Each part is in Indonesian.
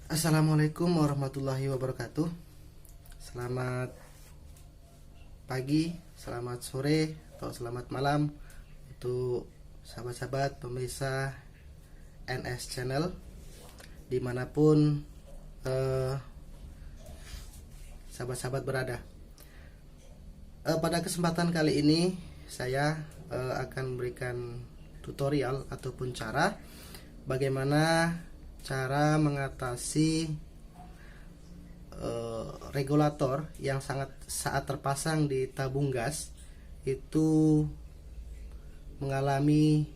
Assalamualaikum warahmatullahi wabarakatuh. Selamat pagi, selamat sore, atau selamat malam untuk sahabat-sahabat pemirsa NS Channel dimanapun sahabat-sahabat berada. Pada kesempatan kali ini saya akan memberikan tutorial ataupun cara bagaimana cara mengatasi regulator yang saat terpasang di tabung gas itu mengalami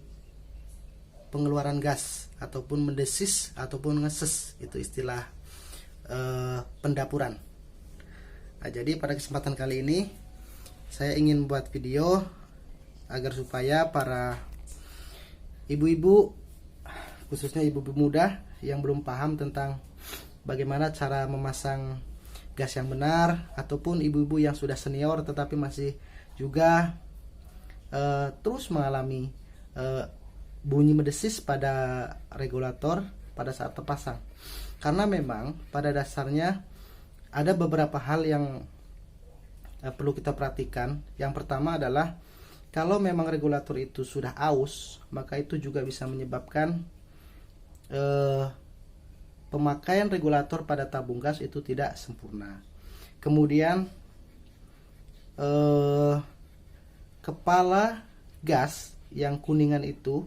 pengeluaran gas ataupun mendesis ataupun ngeses, itu istilah pendapuran. Nah, jadi pada kesempatan kali ini saya ingin buat video agar supaya para ibu-ibu, khususnya ibu-ibu muda yang belum paham tentang bagaimana cara memasang gas yang benar, ataupun ibu-ibu yang sudah senior tetapi masih juga terus mengalami bunyi mendesis pada regulator pada saat terpasang. Karena memang pada dasarnya ada beberapa hal yang perlu kita perhatikan. Yang pertama adalah kalau memang regulator itu sudah aus, maka itu juga bisa menyebabkan pemakaian regulator pada tabung gas itu tidak sempurna. Kemudian kepala gas yang kuningan itu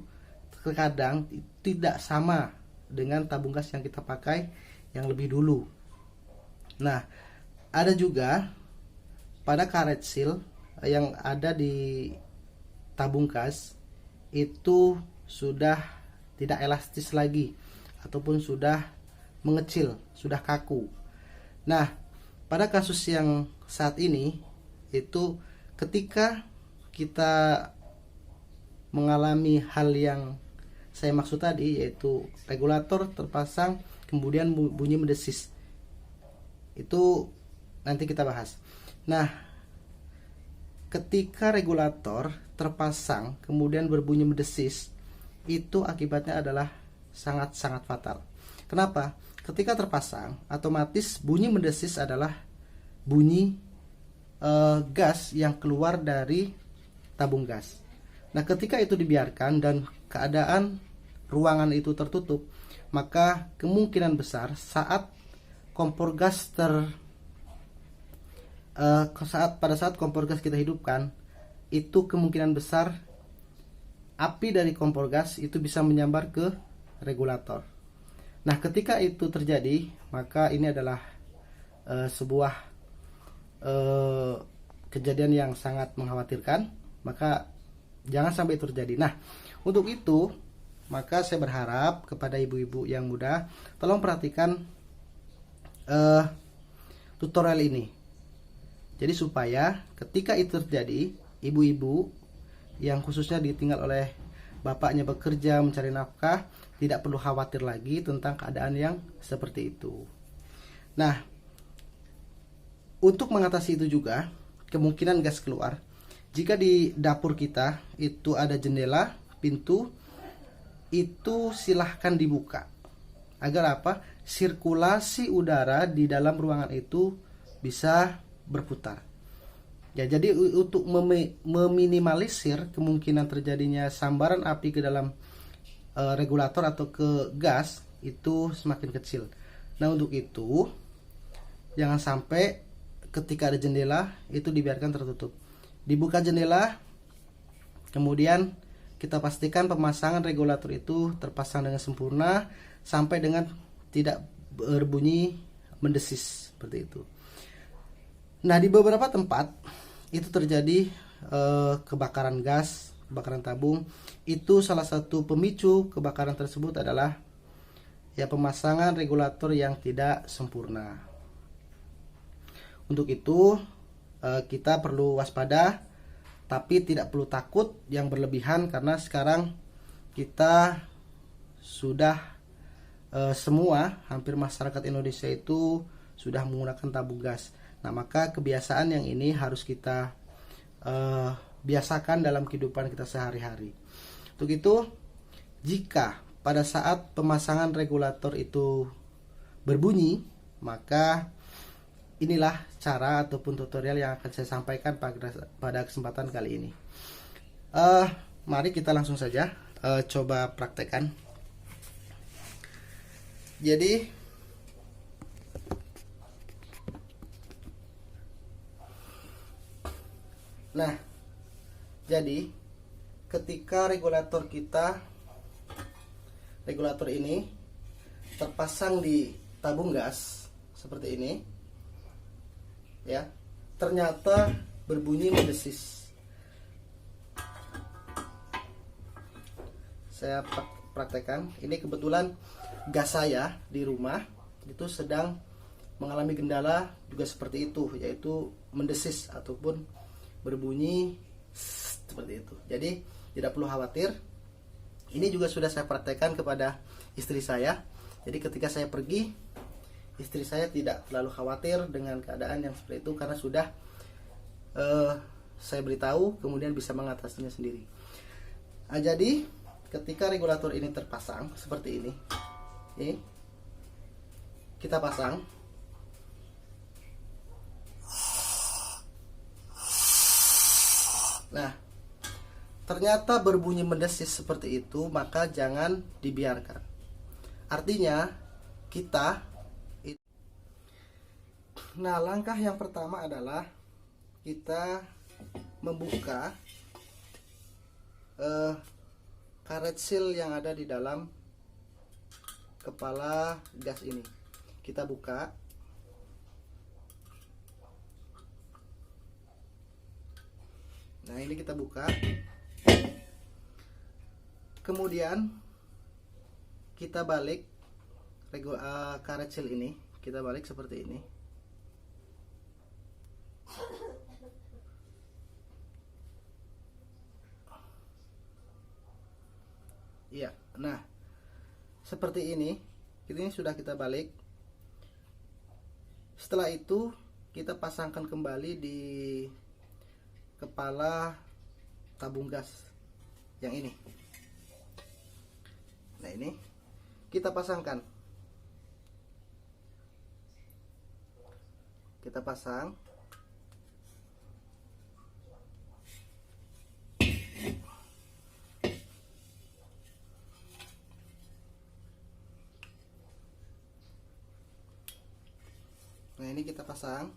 terkadang tidak sama dengan tabung gas yang kita pakai yang lebih dulu. Nah, ada juga pada karet seal yang ada di tabung gas itu sudah tidak elastis lagi ataupun sudah mengecil, sudah kaku. Nah, pada kasus yang saat ini itu ketika kita mengalami hal yang saya maksud tadi, yaitu regulator terpasang kemudian bunyi mendesis, itu nanti kita bahas. Nah, ketika regulator terpasang kemudian berbunyi mendesis, itu akibatnya adalah sangat-sangat fatal. Kenapa? Ketika terpasang, otomatis bunyi mendesis adalah bunyi gas yang keluar dari tabung gas. Nah, ketika itu dibiarkan dan keadaan ruangan itu tertutup, maka kemungkinan besar saat kompor gas pada saat kompor gas kita hidupkan, itu kemungkinan besar api dari kompor gas itu bisa menyambar ke regulator. Nah, ketika itu terjadi, maka ini adalah sebuah kejadian yang sangat mengkhawatirkan. Maka jangan sampai terjadi. Nah, untuk itu maka saya berharap kepada ibu-ibu yang muda, tolong perhatikan tutorial ini. Jadi supaya ketika itu terjadi, ibu-ibu yang khususnya ditinggal oleh bapaknya bekerja mencari nafkah tidak perlu khawatir lagi tentang keadaan yang seperti itu. Nah, untuk mengatasi itu juga kemungkinan gas keluar, jika di dapur kita itu ada jendela, pintu, itu silahkan dibuka. Agar apa? Sirkulasi udara di dalam ruangan itu bisa berputar. Ya, jadi untuk meminimalisir kemungkinan terjadinya sambaran api ke dalam regulator atau ke gas itu semakin kecil. Nah, untuk itu jangan sampai ketika ada jendela itu dibiarkan tertutup. Dibuka jendela, kemudian kita pastikan pemasangan regulator itu terpasang dengan sempurna sampai dengan tidak berbunyi mendesis seperti itu. Nah, di beberapa tempat itu terjadi kebakaran gas, kebakaran tabung. Itu salah satu pemicu kebakaran tersebut adalah ya pemasangan regulator yang tidak sempurna. Untuk itu kita perlu waspada, tapi tidak perlu takut yang berlebihan, karena sekarang kita sudah semua hampir masyarakat Indonesia itu sudah menggunakan tabung gas. Nah, maka kebiasaan yang ini harus kita biasakan dalam kehidupan kita sehari-hari. Untuk itu, jika pada saat pemasangan regulator itu berbunyi, maka inilah cara ataupun tutorial yang akan saya sampaikan pada kesempatan kali ini. Mari kita langsung saja coba praktekkan. Jadi ketika regulator ini terpasang di tabung gas seperti ini, ya, ternyata berbunyi mendesis. Saya praktekkan. Ini kebetulan gas saya di rumah itu sedang mengalami kendala juga seperti itu, yaitu mendesis ataupun berbunyi seperti itu. Jadi tidak perlu khawatir. Ini juga sudah saya praktekkan kepada istri saya. Jadi ketika saya pergi, istri saya tidak terlalu khawatir dengan keadaan yang seperti itu karena sudah saya beritahu, kemudian bisa mengatasinya sendiri. Jadi ketika regulator ini terpasang seperti ini, kita pasang. Nah, ternyata berbunyi mendesis seperti itu, maka jangan dibiarkan. Artinya langkah yang pertama adalah kita membuka karet seal yang ada di dalam kepala gas ini. Kita buka. Nah, ini kita buka. Kemudian kita balik karet seal ini, kita balik seperti ini. Iya, nah seperti ini. Ini sudah kita balik. Setelah itu kita pasangkan kembali di kepala tabung gas yang ini. Nah, ini kita pasangkan. Kita pasang. Nah, ini kita pasang.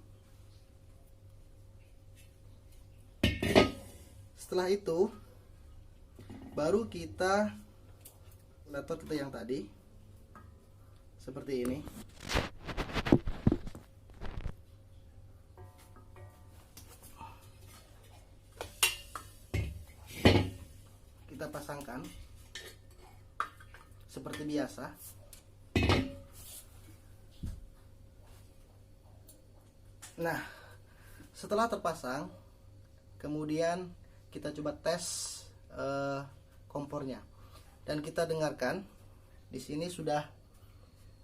Setelah itu baru kita regulator kita yang tadi seperti ini. Kita pasangkan seperti biasa. Nah, setelah terpasang, kemudian kita coba tes kompornya, dan kita dengarkan di sini sudah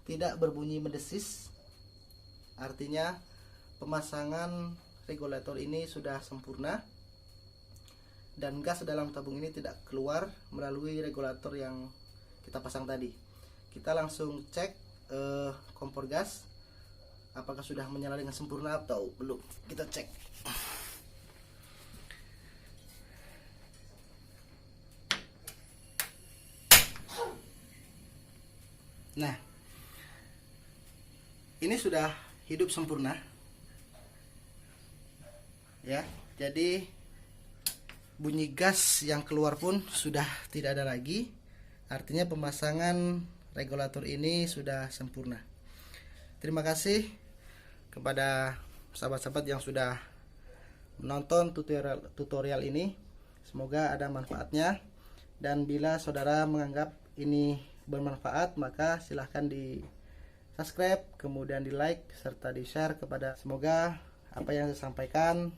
tidak berbunyi mendesis. Artinya pemasangan regulator ini sudah sempurna dan gas dalam tabung ini tidak keluar melalui regulator yang kita pasang tadi. Kita langsung cek kompor gas apakah sudah menyala dengan sempurna atau belum. Kita cek. Nah, ini sudah hidup sempurna, ya. Jadi bunyi gas yang keluar pun sudah tidak ada lagi. Artinya pemasangan regulator ini sudah sempurna. Terima kasih kepada sahabat-sahabat yang sudah menonton tutorial ini. Semoga ada manfaatnya, dan bila saudara menganggap ini bermanfaat, maka silahkan di subscribe, kemudian di like, serta di share kepada. Semoga apa yang saya sampaikan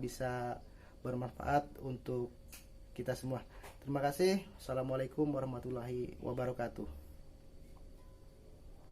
bisa bermanfaat untuk kita semua. Terima kasih. Assalamualaikum warahmatullahi wabarakatuh.